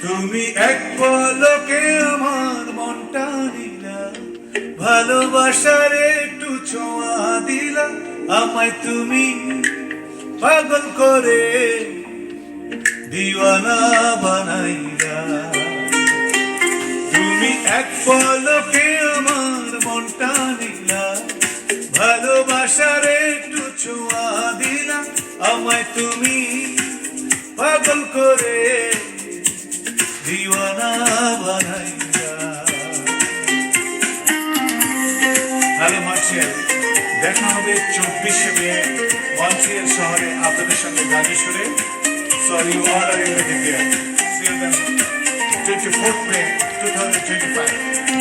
তুমি এক পলকে আমার মনটা নিলা, ভালোবাসার একটু ছোঁয়া দিলা, আমায় তুমি পাগল করে দিওয়ানা বানাইলা। তুমি এক পলকে আমার মনটা নিলা, ভালোবাসার একটু ছোঁয়া দিলা, আমায় তুমি পাগল করে দিওয়ানা বানাইলা। হ্যালো মার্শিয়াল, দেখা হবে 24শে মে মন্ট্রিয়াল শহরে আপনাদের সঙ্গে গানের সুরে। So you all are invited there. See you then 24th May 2025.